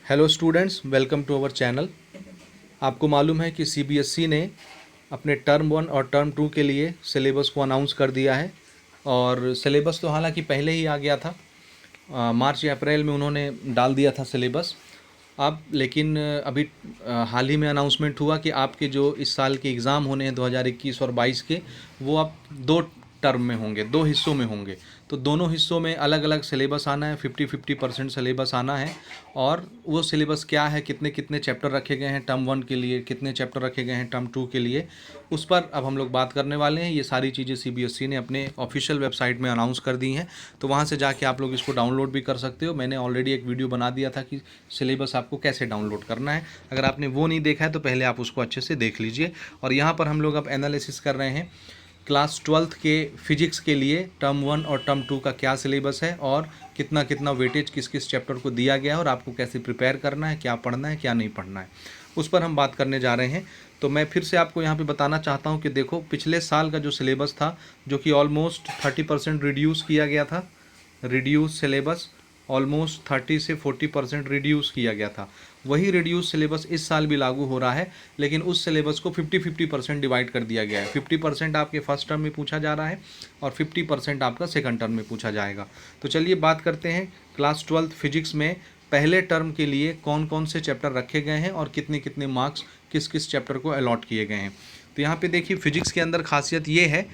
Hello students, welcome to our channel. आपको मालूम है कि सीबीएसई ने अपने टर्म 1 और टर्म 2 के लिए सिलेबस को अनाउंस कर दिया है। और सिलेबस तो हालांकि पहले ही आ गया था, मार्च या अप्रैल में उन्होंने डाल दिया था सिलेबस। अब लेकिन अभी हाल ही में अनाउंसमेंट हुआ कि आपके जो इस साल के एग्ज़ाम होने हैं 2021 और 22 के, वो अब दो टर्म में होंगे, दो हिस्सों में होंगे। तो दोनों हिस्सों में अलग अलग सिलेबस आना है, 50-50% सिलेबस आना है। और वो सिलेबस क्या है, कितने कितने चैप्टर रखे गए हैं टर्म 1 के लिए, कितने चैप्टर रखे गए हैं टर्म 2 के लिए, उस पर अब हम लोग बात करने वाले हैं। ये सारी चीज़ें सीबीएसई ने अपने ऑफिशियल वेबसाइट में अनाउंस कर दी हैं, तो वहाँ से जाके आप लोग इसको डाउनलोड भी कर सकते हो। मैंने ऑलरेडी एक वीडियो बना दिया था कि सिलेबस आपको कैसे डाउनलोड करना है। अगर आपने वो नहीं देखा है तो पहले आप उसको अच्छे से देख लीजिए। और यहाँ पर हम लोग अब एनालिसिस कर रहे हैं क्लास 12th के फिजिक्स के लिए टर्म 1 और टर्म 2 का क्या सिलेबस है, और कितना कितना वेटेज किस किस चैप्टर को दिया गया है, और आपको कैसे प्रिपेयर करना है, क्या पढ़ना है क्या नहीं पढ़ना है, उस पर हम बात करने जा रहे हैं। तो मैं फिर से आपको यहाँ पे बताना चाहता हूँ कि देखो, पिछले साल का जो सिलेबस था, जो कि ऑलमोस्ट 30% रिड्यूस किया गया था, रिड्यूस सिलेबस ऑलमोस्ट 30 से 40% रिड्यूस किया गया था, वही रिड्यूस सिलेबस इस साल भी लागू हो रहा है। लेकिन उस सिलेबस को 50-50% डिवाइड कर दिया गया है। 50% आपके फर्स्ट टर्म में पूछा जा रहा है और 50% आपका सेकंड टर्म में पूछा जाएगा। तो चलिए बात करते हैं क्लास 12th फिजिक्स में पहले टर्म के लिए कौन कौन से चैप्टर रखे गए हैं और कितने कितने मार्क्स किस किस चैप्टर को अलॉट किए गए हैं। तो यहाँ पे देखिए, फिजिक्स के अंदर खासियत ये है,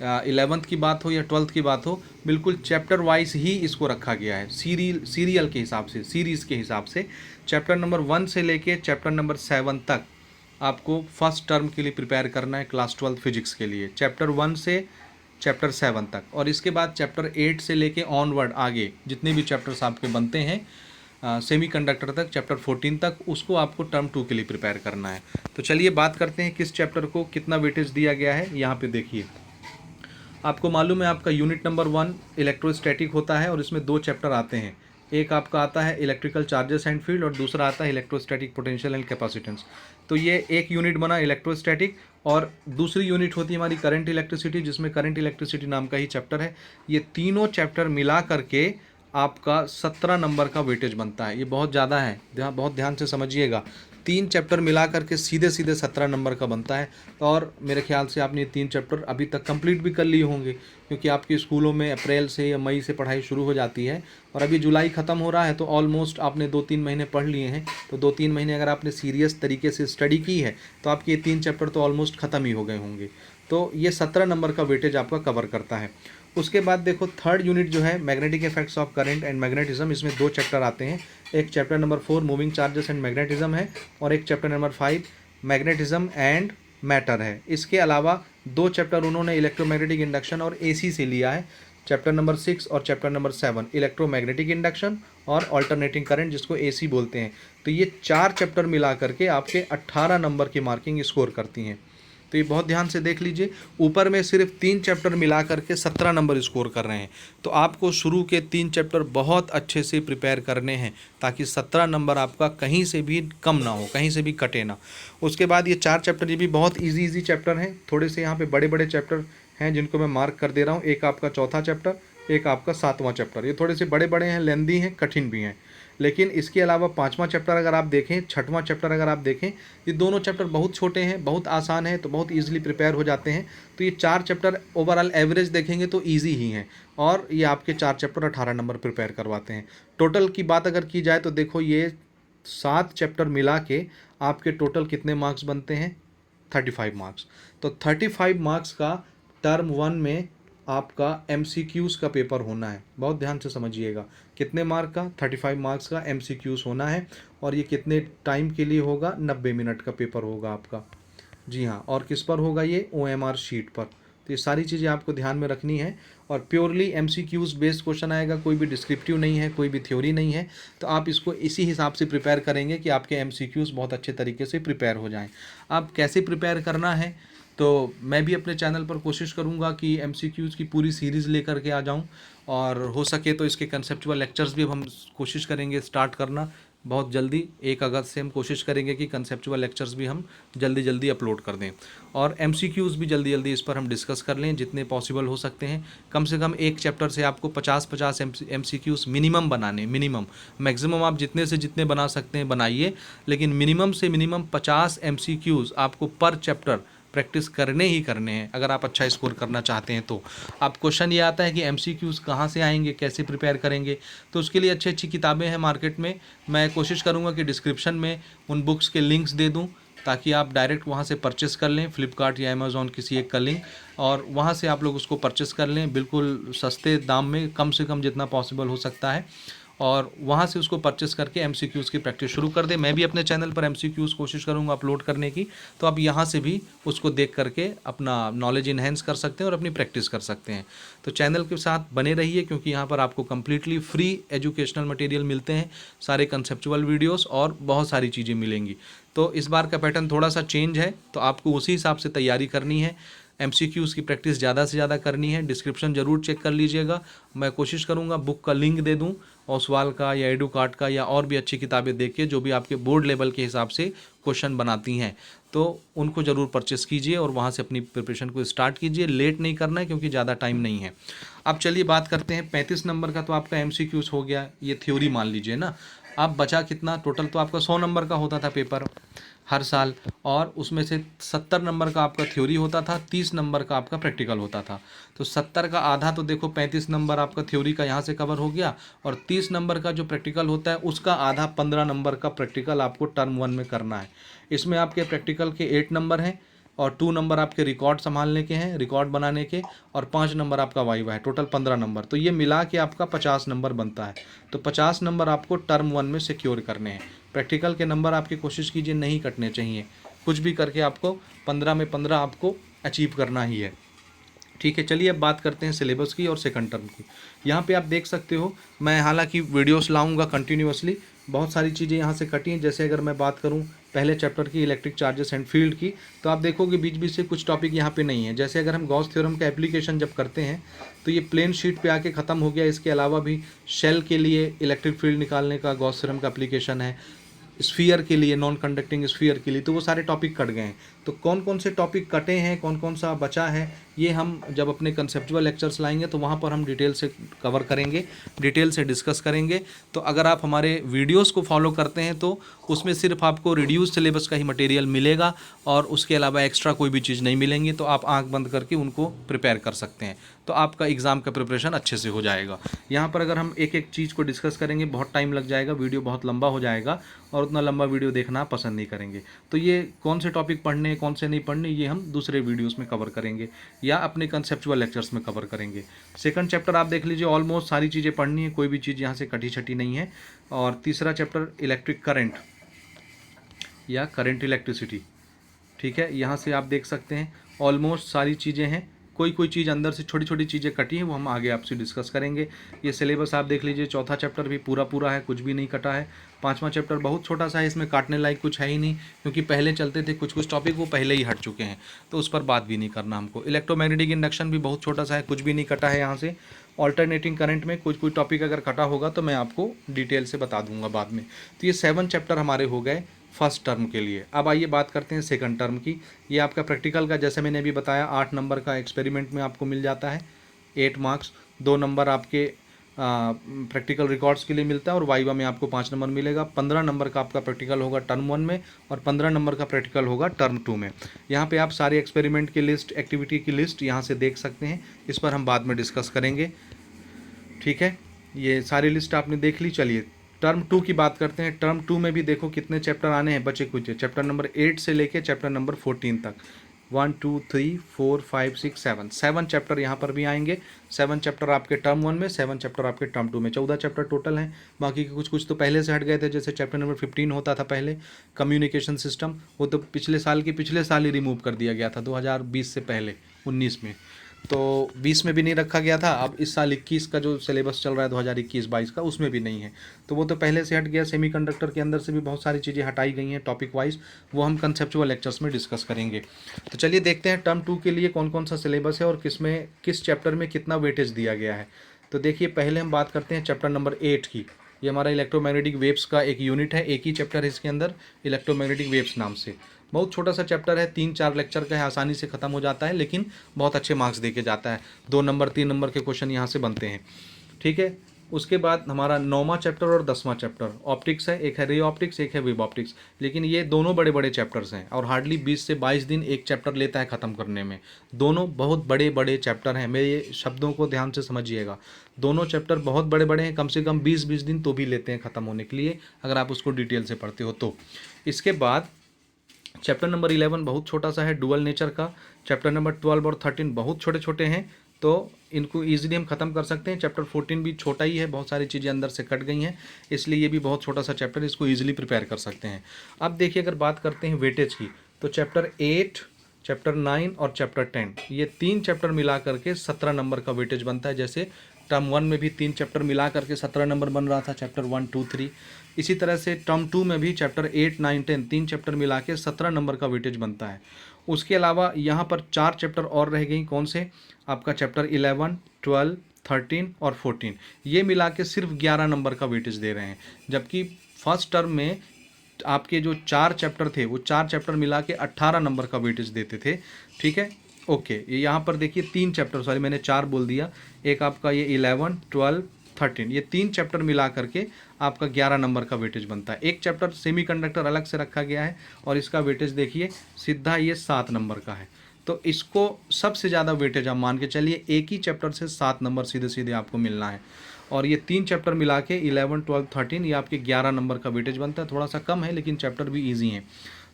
11th की बात हो या 12th की बात हो, बिल्कुल चैप्टर वाइज ही इसको रखा गया है, सीरियल के हिसाब से, सीरीज़ के हिसाब से। चैप्टर नंबर 1 से लेके चैप्टर नंबर 7 तक आपको फर्स्ट टर्म के लिए प्रिपेयर करना है क्लास 12 फिजिक्स के लिए, चैप्टर 1 से चैप्टर 7 तक। और इसके बाद चैप्टर 8 से लेके ऑनवर्ड आगे जितने भी चैप्टर्स आपके बनते हैं सेमी कंडक्टर तक, चैप्टर 14 तक, उसको आपको टर्म 2 के लिए प्रिपेयर करना है। तो चलिए बात करते हैं किस चैप्टर को कितना वेटेज दिया गया है। यहाँ पे देखिए, आपको मालूम है आपका यूनिट नंबर 1 इलेक्ट्रोस्टैटिक होता है और इसमें दो चैप्टर आते हैं। एक आपका आता है इलेक्ट्रिकल चार्जेस एंड फील्ड और दूसरा आता है इलेक्ट्रोस्टैटिक पोटेंशियल एंड कैपेसिटेंस। तो ये एक यूनिट बना इलेक्ट्रोस्टैटिक, और दूसरी यूनिट होती है हमारी करंट इलेक्ट्रिसिटी, जिसमें करंट इलेक्ट्रिसिटी नाम का ही चैप्टर है। ये तीनों चैप्टर मिला करके आपका 17 नंबर का वेटेज बनता है। ये बहुत ज़्यादा है, बहुत ध्यान से समझिएगा। 3 चैप्टर मिला करके सीधे सीधे 17 नंबर का बनता है। और मेरे ख्याल से आपने ये 3 चैप्टर अभी तक कंप्लीट भी कर लिए होंगे, क्योंकि आपके स्कूलों में अप्रैल से या मई से पढ़ाई शुरू हो जाती है और अभी जुलाई ख़त्म हो रहा है। तो ऑलमोस्ट आपने 2-3 महीने पढ़ लिए हैं। तो 2-3 महीने अगर आपने सीरियस तरीके से स्टडी की है तो आपके ये 3 चैप्टर तो ऑलमोस्ट ख़त्म ही हो गए होंगे। तो ये 17 नंबर का वेटेज आपका कवर करता है। उसके बाद देखो, थर्ड यूनिट जो है magnetic effects of current and magnetism, इसमें 2 चैप्टर आते हैं। एक chapter number 4 moving charges and magnetism है, और एक chapter number 5 magnetism and matter है। इसके अलावा 2 चैप्टर उन्होंने इलेक्ट्रोमैग्नेटिक इंडक्शन और एसी से लिया है, चैप्टर नंबर 6 और चैप्टर नंबर 7 इलेक्ट्रोमैग्नेटिक इंडक्शन और अल्टरनेटिंग करंट, जिसको एसी बोलते हैं। तो ये 4 चैप्टर मिला करके आपके 18 नंबर की मार्किंग स्कोर करती हैं। तो ये बहुत ध्यान से देख लीजिए, ऊपर में सिर्फ 3 चैप्टर मिला करके 17 नंबर स्कोर कर रहे हैं। तो आपको शुरू के 3 चैप्टर बहुत अच्छे से प्रिपेयर करने हैं, ताकि 17 नंबर आपका कहीं से भी कम ना हो, कहीं से भी कटे ना। उसके बाद ये 4 चैप्टर, ये भी बहुत इजी चैप्टर हैं। थोड़े से यहाँ पे बड़े बड़े चैप्टर हैं जिनको मैं मार्क कर दे रहा हूँ। एक आपका चौथा चैप्टर, एक आपका 7वां चैप्टर। ये थोड़े से बड़े बड़े हैं, लेंदी हैं, कठिन भी हैं। लेकिन इसके अलावा 5वां चैप्टर अगर आप देखें, 6वां चैप्टर अगर आप देखें, ये दोनों चैप्टर बहुत छोटे हैं, बहुत आसान है, तो बहुत ईजिली प्रिपेयर हो जाते हैं। तो ये 4 चैप्टर ओवरऑल एवरेज देखेंगे तो ईजी ही हैं, और ये आपके 4 चैप्टर 18 नंबर प्रिपेयर करवाते हैं। टोटल की बात अगर की जाए तो देखो, ये 7 चैप्टर मिला के आपके टोटल कितने मार्क्स बनते हैं, 35 मार्क्स। तो 35 मार्क्स का टर्म 1 में आपका एमसीक्यूज़ का पेपर होना है। बहुत ध्यान से समझिएगा, कितने मार्क का, 35 मार्क्स का एमसीक्यूज़ होना है। और ये कितने टाइम के लिए होगा, 90 मिनट का पेपर होगा आपका। जी हाँ, और किस पर होगा, ये ओएमआर शीट पर। तो ये सारी चीज़ें आपको ध्यान में रखनी है, और प्योरली एमसीक्यूज़ बेस्ड क्वेश्चन आएगा, कोई भी डिस्क्रिप्टिव नहीं है, कोई भी थ्योरी नहीं है। तो आप इसको इसी हिसाब से प्रिपेयर करेंगे कि आपके एमसीक्यूज़ बहुत अच्छे तरीके से प्रिपेयर हो जाएं। आप कैसे प्रिपेयर करना है, तो मैं भी अपने चैनल पर कोशिश करूंगा कि एमसीक्यूज़ की पूरी सीरीज़ लेकर के आ जाऊं, और हो सके तो इसके कंसेप्चुअल लेक्चर्स भी अब हम कोशिश करेंगे स्टार्ट करना। बहुत जल्दी 1 अगस्त से हम कोशिश करेंगे कि कंसेप्चुअल लेक्चर्स भी हम जल्दी जल्दी अपलोड कर दें, और MCQs भी जल्दी जल्दी इस पर हम डिस्कस कर लें जितने पॉसिबल हो सकते हैं। कम से कम एक चैप्टर से आपको 50-50 MCQs मिनिमम बनाने, मिनिमम, मैक्सिमम आप जितने से जितने बना सकते हैं बनाइए, लेकिन मिनिमम से मिनिमम 50 MCQs आपको पर चैप्टर प्रैक्टिस करने ही करने हैं अगर आप अच्छा स्कोर करना चाहते हैं। तो अब क्वेश्चन ये आता है कि MCQs कहाँ से आएंगे, कैसे प्रिपेयर करेंगे। तो उसके लिए अच्छी अच्छी किताबें हैं मार्केट में, मैं कोशिश करूँगा कि डिस्क्रिप्शन में उन बुक्स के लिंक्स दे दूँ ताकि आप डायरेक्ट वहाँ से परचेस कर लें, फ्लिपकार्ट या अमेज़ॉन किसी एक का लिंक, और वहाँ से आप लोग उसको परचेस कर लें बिल्कुल सस्ते दाम में, कम से कम जितना पॉसिबल हो सकता है, और वहाँ से उसको परचेस करके MCQs की प्रैक्टिस शुरू कर दें। मैं भी अपने चैनल पर MCQs कोशिश करूँगा अपलोड करने की, तो आप यहाँ से भी उसको देख करके अपना नॉलेज इन्हेंस कर सकते हैं और अपनी प्रैक्टिस कर सकते हैं। तो चैनल के साथ बने रहिए क्योंकि यहाँ पर आपको कम्प्लीटली फ्री एजुकेशनल मटेरियल मिलते हैं, सारे कंसेप्चुअल वीडियोस और बहुत सारी चीज़ें मिलेंगी। तो इस बार का पैटर्न थोड़ा सा चेंज है, तो आपको उसी हिसाब से तैयारी करनी है। MCQs की प्रैक्टिस ज़्यादा से ज़्यादा करनी है। डिस्क्रिप्शन ज़रूर चेक कर लीजिएगा, मैं कोशिश करूँगा बुक का लिंक दे दूँ, ओसवाल का या एडू कार्ड का या और भी अच्छी किताबें देखिए जो भी आपके बोर्ड लेवल के हिसाब से क्वेश्चन बनाती हैं, तो उनको ज़रूर परचेस कीजिए और वहाँ से अपनी प्रिपरेशन को स्टार्ट कीजिए। लेट नहीं करना है क्योंकि ज़्यादा टाइम नहीं है। अब चलिए बात करते हैं 35 नंबर का, तो आपका MCQs हो गया, ये थ्योरी मान लीजिए ना। अब बचा कितना, टोटल तो आपका 100 नंबर का होता था पेपर हर साल, और उसमें से 70 नंबर का आपका थ्योरी होता था, 30 नंबर का आपका प्रैक्टिकल होता था। तो 70 का आधा तो देखो 35 नंबर आपका थ्योरी का यहाँ से कवर हो गया, और 30 नंबर का जो प्रैक्टिकल होता है उसका आधा 15 नंबर का प्रैक्टिकल आपको टर्म 1 में करना है। इसमें आपके प्रैक्टिकल के 8 नंबर हैं और 2 नंबर आपके रिकॉर्ड संभालने के हैं, रिकॉर्ड बनाने के, और 5 नंबर आपका वाइवा है, टोटल 15 नंबर। तो ये मिला के आपका 50 नंबर बनता है। तो 50 नंबर आपको टर्म 1 में सिक्योर करने हैं। प्रैक्टिकल के नंबर आपकी कोशिश कीजिए नहीं कटने चाहिए, कुछ भी करके आपको 15 में 15 आपको अचीव करना ही है। ठीक है, चलिए अब बात करते हैं सिलेबस की और सेकंड टर्म की। यहाँ पे आप देख सकते हो, मैं हालांकि वीडियोस लाऊंगा कंटिन्यूअसली, बहुत सारी चीज़ें यहाँ से कटी हैं। जैसे अगर मैं बात करूँ पहले चैप्टर की इलेक्ट्रिक चार्जेस एंड फील्ड की, तो आप देखोगे बीच बीच से कुछ टॉपिक यहाँ पे नहीं है। जैसे अगर हम गॉस थ्योरम का एप्लीकेशन जब करते हैं तो ये प्लेन शीट पे आके ख़त्म हो गया। इसके अलावा भी शेल के लिए इलेक्ट्रिक फील्ड निकालने का गॉस थ्योरम का एप्लीकेशन है, स्फीयर के लिए, नॉन कंडक्टिंग स्फीयर के लिए, तो वो सारे टॉपिक कट गए हैं। तो कौन कौन से टॉपिक कटे हैं, कौन कौन सा बचा है, ये हम जब अपने कंसेप्चुअल लेक्चर्स लाएंगे तो वहाँ पर हम डिटेल से कवर करेंगे, डिटेल से डिस्कस करेंगे। तो अगर आप हमारे वीडियोस को फॉलो करते हैं तो उसमें सिर्फ आपको रिड्यूस सिलेबस का ही मटेरियल मिलेगा और उसके अलावा एक्स्ट्रा कोई भी चीज़ नहीं मिलेंगी। तो आप आंख बंद करके उनको प्रिपेयर कर सकते हैं, तो आपका एग्ज़ाम का प्रिपरेशन अच्छे से हो जाएगा। यहाँ पर अगर हम एक एक चीज़ को डिस्कस करेंगे बहुत टाइम लग जाएगा, वीडियो बहुत लंबा हो जाएगा और उतना लंबा वीडियो देखना आप पसंद नहीं करेंगे। तो ये कौन से टॉपिक पढ़ने हैं, कौन से नहीं पढ़ने, ये हम दूसरे वीडियोस में कवर करेंगे या अपने कंसेप्चुअल लेक्चर्स में कवर करेंगे। सेकंड चैप्टर आप देख लीजिए, ऑलमोस्ट सारी चीज़ें पढ़नी है, कोई भी चीज़ यहाँ से कटी छटी नहीं है। और तीसरा चैप्टर इलेक्ट्रिक करंट या करंट इलेक्ट्रिसिटी, ठीक है, यहाँ से आप देख सकते हैं ऑलमोस्ट सारी चीज़ें हैं। कोई कोई चीज़ अंदर से छोटी छोटी चीज़ें कटी हैं, वो हम आगे आपसे डिस्कस करेंगे। ये सिलेबस आप देख लीजिए, चौथा चैप्टर भी पूरा पूरा है, कुछ भी नहीं कटा है। पांचवा चैप्टर बहुत छोटा सा है, इसमें काटने लायक कुछ है ही नहीं, क्योंकि पहले चलते थे कुछ कुछ टॉपिक वो पहले ही हट चुके हैं, तो उस पर बात भी नहीं करना हमको। इलेक्ट्रोमैग्नेटिक इंडक्शन भी बहुत छोटा सा है, कुछ भी नहीं कटा है यहाँ से। ऑल्टरनेटिंग करंट में कुछ कुछ टॉपिक अगर कटा होगा तो मैं आपको डिटेल से बता दूंगा बाद में। तो ये 7 चैप्टर हमारे हो गए फर्स्ट टर्म के लिए। अब आइए बात करते हैं सेकंड टर्म की। ये आपका प्रैक्टिकल का, जैसे मैंने अभी बताया, 8 नंबर का एक्सपेरिमेंट में आपको मिल जाता है, 8 मार्क्स, 2 नंबर आपके प्रैक्टिकल रिकॉर्ड्स के लिए मिलता है और वाइवा में आपको 5 नंबर मिलेगा। 15 नंबर का आपका प्रैक्टिकल होगा टर्म 1 में और 15 नंबर का प्रैक्टिकल होगा टर्म 2 में। यहाँ पे आप सारे एक्सपेरिमेंट की लिस्ट, एक्टिविटी की लिस्ट यहाँ से देख सकते हैं, इस पर हम बाद में डिस्कस करेंगे। ठीक है, ये सारी लिस्ट आपने देख ली। चलिए टर्म 2 की बात करते हैं। टर्म 2 में भी देखो कितने चैप्टर आने हैं, बचे कुछ। चैप्टर नंबर 8 से लेके चैप्टर नंबर 14 तक, 1 2 3 4 5 6 7 चैप्टर यहाँ पर भी आएंगे। 7 चैप्टर आपके टर्म 1 में, 7 चैप्टर आपके टर्म 2 में, 14 चैप्टर टोटल हैं। बाकी के कुछ कुछ तो पहले से हट गए थे, जैसे चैप्टर नंबर 15 होता था पहले, कम्युनिकेशन सिस्टम, वो तो पिछले साल ही रिमूव कर दिया गया था, 2020 से पहले 19 में, तो 20 में भी नहीं रखा गया था। अब इस साल 21 का जो सिलेबस चल रहा है 2021-22 का, उसमें भी नहीं है, तो वो तो पहले से हट गया। सेमीकंडक्टर के अंदर से भी बहुत सारी चीज़ें हटाई गई हैं टॉपिक वाइज, वो हम कंसेप्चुअल लेक्चर्स में डिस्कस करेंगे। तो चलिए देखते हैं टर्म 2 के लिए कौन कौन सा सिलेबस है और किस चैप्टर में कितना वेटेज दिया गया है। तो देखिए, पहले हम बात करते हैं चैप्टर नंबर 8 की, ये हमारा इलेक्ट्रोमैग्नेटिक वेव्स का एक यूनिट है, एक ही चैप्टर है इसके अंदर, इलेक्ट्रोमैग्नेटिक वेव्स नाम से। बहुत छोटा सा चैप्टर है, 3-4 लेक्चर का है, आसानी से ख़त्म हो जाता है, लेकिन बहुत अच्छे मार्क्स दे के जाता है। 2 नंबर 3 नंबर के क्वेश्चन यहाँ से बनते हैं। ठीक है, उसके बाद हमारा 9वां चैप्टर और 10वां चैप्टर ऑप्टिक्स है। एक है रे ऑप्टिक्स, एक है वेव ऑप्टिक्स, लेकिन ये दोनों बड़े बड़े चैप्टर्स हैं और हार्डली 20 से 22 दिन एक चैप्टर लेता है ख़त्म करने में। दोनों बहुत बड़े बड़े चैप्टर हैं, मेरे शब्दों को ध्यान से समझिएगा। दोनों चैप्टर बहुत बड़े बड़े हैं, कम से कम 20-20 दिन तो भी लेते हैं ख़त्म होने के लिए, अगर आप उसको डिटेल से पढ़ते हो तो। इसके बाद चैप्टर नंबर 11 बहुत छोटा सा है, डुअल नेचर का। चैप्टर नंबर 12 और 13 बहुत छोटे छोटे हैं, तो इनको ईजिली हम ख़त्म कर सकते हैं। चैप्टर 14 भी छोटा ही है, बहुत सारी चीज़ें अंदर से कट गई हैं, इसलिए ये भी बहुत छोटा सा चैप्टर है, इसको ईजिली प्रिपेयर कर सकते हैं। अब देखिए, अगर बात करते हैं वेटेज की, तो चैप्टर 8, चैप्टर 9 और चैप्टर 10, ये 3 चैप्टर मिला करके 17 नंबर का वेटेज बनता है। जैसे टर्म 1 में भी 3 चैप्टर मिला करके 17 नंबर बन रहा था, चैप्टर 1, 2, 3। इसी तरह से टर्म 2 में भी चैप्टर 8, 9, 10 3 चैप्टर मिला के 17 नंबर का वेटेज बनता है। उसके अलावा यहाँ पर 4 चैप्टर और रह गई, कौन से? आपका चैप्टर 11, 12, 13 और 14, ये मिला के सिर्फ 11 नंबर का वेटेज दे रहे हैं। जबकि फर्स्ट टर्म में आपके जो 4 चैप्टर थे, वो 4 चैप्टर मिला के 18 नंबर का वेटेज देते थे। ठीक है, ओके। ये यहाँ पर देखिए 3 चैप्टर, सॉरी मैंने 4 बोल दिया, एक आपका ये 11, 12, 13, ये 3 चैप्टर मिला करके आपका 11 नंबर का वेटेज बनता है। एक चैप्टर सेमीकंडक्टर अलग से रखा गया है और इसका वेटेज देखिए सीधा ये 7 नंबर का है। तो इसको सबसे ज़्यादा वेटेज आप मान के चलिए, एक ही चैप्टर से 7 नंबर सीधे सीधे आपको मिलना है। और ये 3 चैप्टर मिला के 11, 12, 13 ये आपके 11 नंबर का वेटेज बनता है। थोड़ा सा कम है, लेकिन चैप्टर भी ईजी हैं।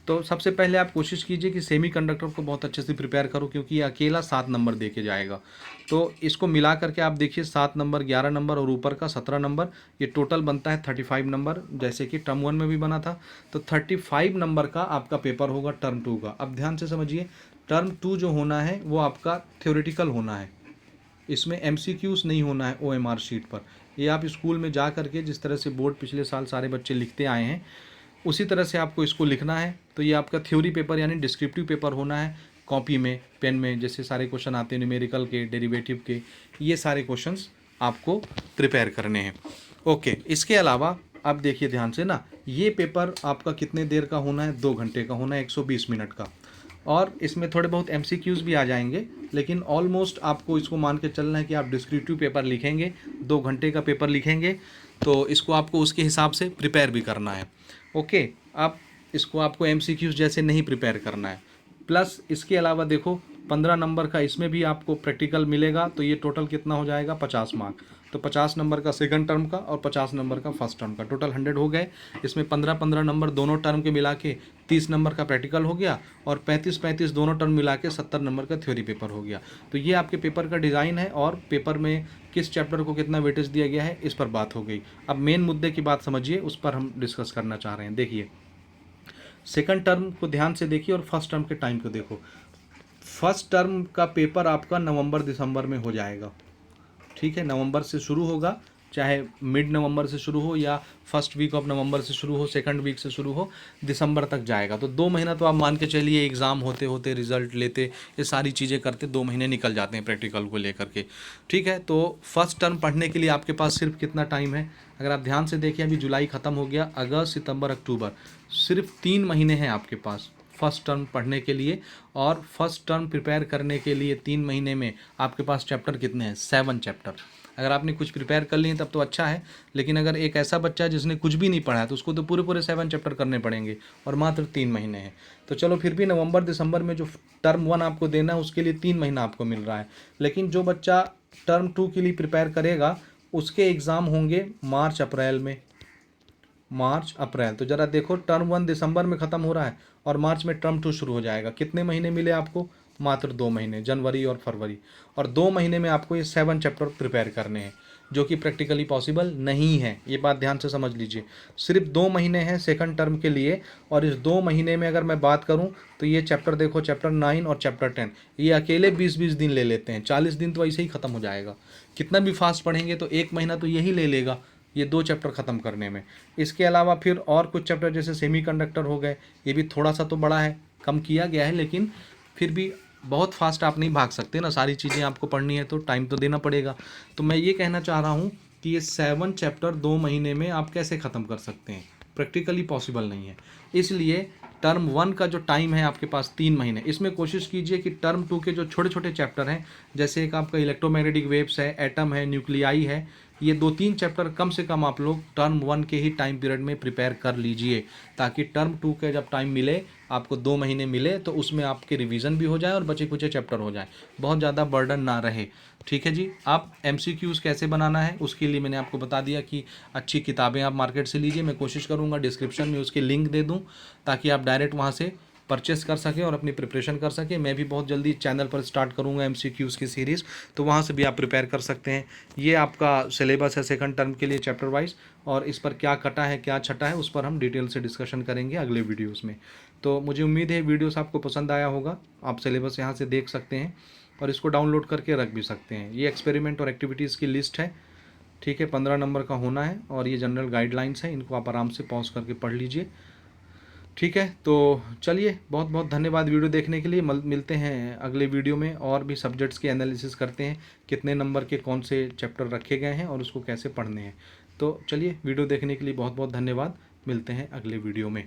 तो सबसे पहले आप कोशिश कीजिए कि सेमी कंडक्टर को बहुत अच्छे से प्रिपेयर करो, क्योंकि ये अकेला 7 नंबर दे के जाएगा। तो इसको मिला करके आप देखिए 7 नंबर, 11 नंबर और ऊपर का 17 नंबर, ये टोटल बनता है 35 नंबर, जैसे कि टर्म 1 में भी बना था। तो 35 नंबर का आपका पेपर होगा टर्म 2 का। अब ध्यान से समझिए, टर्म 2 जो होना है वो आपका थ्योरेटिकल होना है, इसमें MCQs नहीं होना है OMR शीट पर। ये आप स्कूल में जा करके जिस तरह से बोर्ड पिछले साल सारे बच्चे लिखते आए हैं, उसी तरह से आपको इसको लिखना है। तो ये आपका थ्योरी पेपर यानी डिस्क्रिप्टिव पेपर होना है, कॉपी में, पेन में, जैसे सारे क्वेश्चन आते हैं न्यूमेरिकल के, डेरिवेटिव के, ये सारे क्वेश्चंस आपको प्रिपेयर करने हैं। ओके, इसके अलावा अब देखिए ध्यान से ना, ये पेपर आपका कितने देर का होना है? 2 घंटे का होना है, 120 मिनट का। और इसमें थोड़े बहुत MCQs भी आ जाएंगे, लेकिन ऑलमोस्ट आपको इसको मान के चलना है कि आप डिस्क्रिप्टिव पेपर लिखेंगे, 2 घंटे का पेपर लिखेंगे, तो इसको आपको उसके हिसाब से प्रिपेयर भी करना है। ओके, अब इसको आपको MCQs जैसे नहीं प्रिपेयर करना है। प्लस इसके अलावा देखो 15 नंबर का इसमें भी आपको प्रैक्टिकल मिलेगा, तो ये टोटल कितना हो जाएगा? 50 मार्क। तो 50 नंबर का सेकंड टर्म का और 50 नंबर का फर्स्ट टर्म का, टोटल 100 हो गए। इसमें 15-15 नंबर दोनों टर्म के मिला के 30 नंबर का प्रैक्टिकल हो गया, और 35-35 दोनों टर्म मिला के 70 नंबर का थ्योरी पेपर हो गया। तो ये आपके पेपर का डिज़ाइन है, और पेपर में किस चैप्टर को कितना वेटेज दिया गया है इस पर बात हो गई। अब मेन मुद्दे की बात समझिए, उस पर हम डिस्कस करना चाह रहे हैं। देखिए, सेकंड टर्म को ध्यान से देखिए और फर्स्ट टर्म के टाइम को देखो। फर्स्ट टर्म का पेपर आपका नवंबर-दिसंबर में हो जाएगा। ठीक है, नवंबर से शुरू होगा, चाहे मिड नवंबर से शुरू हो या फर्स्ट वीक ऑफ नवंबर से शुरू हो, सेकंड वीक से शुरू हो, दिसंबर तक जाएगा। तो 2 महीना तो आप मान के चलिए, एग्ज़ाम होते होते, रिजल्ट लेते, ये सारी चीज़ें करते 2 महीने निकल जाते हैं प्रैक्टिकल को लेकर के। ठीक है, तो फर्स्ट टर्म पढ़ने के लिए आपके पास सिर्फ कितना टाइम है? अगर आप ध्यान से देखें, अभी जुलाई ख़त्म हो गया, अगस्त, सितंबर, अक्टूबर, सिर्फ 3 महीने हैं आपके पास फर्स्ट टर्म पढ़ने के लिए। और फर्स्ट टर्म प्रिपेयर करने के लिए 3 महीने में आपके पास चैप्टर कितने हैं? 7 चैप्टर। अगर आपने कुछ प्रिपेयर कर लिए तब तो अच्छा है, लेकिन अगर एक ऐसा बच्चा है जिसने कुछ भी नहीं पढ़ा है, तो उसको तो पूरे 7 चैप्टर करने पड़ेंगे, और मात्र 3 महीने हैं। तो चलो फिर भी नवंबर दिसंबर में जो टर्म 1 आपको देना है, उसके लिए 3 महीना आपको मिल रहा है। लेकिन जो बच्चा टर्म 2 के लिए प्रिपेयर करेगा, उसके एग्ज़ाम होंगे मार्च अप्रैल में। मार्च अप्रैल, तो ज़रा देखो, टर्म 1 दिसंबर में ख़त्म हो रहा है और मार्च में टर्म 2 शुरू हो जाएगा। कितने महीने मिले आपको? मात्र 2 महीने, जनवरी और फरवरी। और 2 महीने में आपको ये 7 चैप्टर प्रिपेयर करने हैं, जो कि प्रैक्टिकली पॉसिबल नहीं है। ये बात ध्यान से समझ लीजिए। सिर्फ 2 महीने हैं सेकंड टर्म के लिए, और इस 2 महीने में अगर मैं बात करूं तो ये चैप्टर देखो, चैप्टर 9 और चैप्टर 10, ये अकेले 20-20 दिन ले लेते हैं। 40 दिन तो ऐसे ही ख़त्म हो जाएगा। कितना भी फास्ट पढ़ेंगे तो 1 महीना तो यही ले लेगा, ये 2 चैप्टर ख़त्म करने में। इसके अलावा फिर और कुछ चैप्टर जैसे सेमीकंडक्टर हो गए, ये भी थोड़ा सा तो बड़ा है, कम किया गया है, लेकिन फिर भी बहुत फास्ट आप नहीं भाग सकते ना, सारी चीज़ें आपको पढ़नी है तो टाइम तो देना पड़ेगा। तो मैं ये कहना चाह रहा हूँ कि ये 7 चैप्टर 2 महीने में आप कैसे ख़त्म कर सकते हैं, प्रैक्टिकली पॉसिबल नहीं है। इसलिए टर्म 1 का जो टाइम है आपके पास 3 महीने, इसमें कोशिश कीजिए कि टर्म 2 के जो छोटे छोटे चैप्टर हैं, जैसे एक आपका इलेक्ट्रोमैग्नेटिक वेव्स है, एटम है, न्यूक्लियाई है, ये 2-3 चैप्टर कम से कम आप लोग टर्म 1 के ही टाइम पीरियड में प्रिपेयर कर लीजिए, ताकि टर्म 2 के जब टाइम मिले, आपको 2 महीने मिले, तो उसमें आपके रिवीजन भी हो जाए और बचे कुचे चैप्टर हो जाए, बहुत ज़्यादा बर्डन ना रहे। ठीक है जी। आप MCQs कैसे बनाना है उसके लिए मैंने आपको बता दिया कि अच्छी किताबें आप मार्केट से लीजिए। मैं कोशिश करूँगा डिस्क्रिप्शन में उसके लिंक दे दूँ, ताकि आप डायरेक्ट वहाँ से परचेस कर सकें और अपनी प्रिपरेशन कर सकें। मैं भी बहुत जल्दी चैनल पर स्टार्ट करूँगा MCQs की सीरीज़, तो वहाँ से भी आप प्रिपेयर कर सकते हैं। ये आपका सिलेबस है सेकंड टर्म के लिए चैप्टर वाइज, और इस पर क्या कटा है क्या छटा है उस पर हम डिटेल से डिस्कशन करेंगे अगले वीडियोज़ में। तो मुझे उम्मीद है वीडियोस आपको पसंद आया होगा। आप सिलेबस यहाँ से देख सकते हैं और इसको डाउनलोड करके रख भी सकते हैं। ये एक्सपेरिमेंट और एक्टिविटीज़ की लिस्ट है, ठीक है, 15 नंबर का होना है, और ये जनरल गाइडलाइंस है, इनको आप आराम से पॉज करके पढ़ लीजिए। ठीक है, तो चलिए, बहुत बहुत धन्यवाद वीडियो देखने के लिए। मिलते हैं अगले वीडियो में, और भी सब्जेक्ट्स के एनालिसिस करते हैं, कितने नंबर के कौन से चैप्टर रखे गए हैं और उसको कैसे पढ़ने हैं। तो चलिए, वीडियो देखने के लिए बहुत बहुत धन्यवाद। मिलते हैं अगले वीडियो में।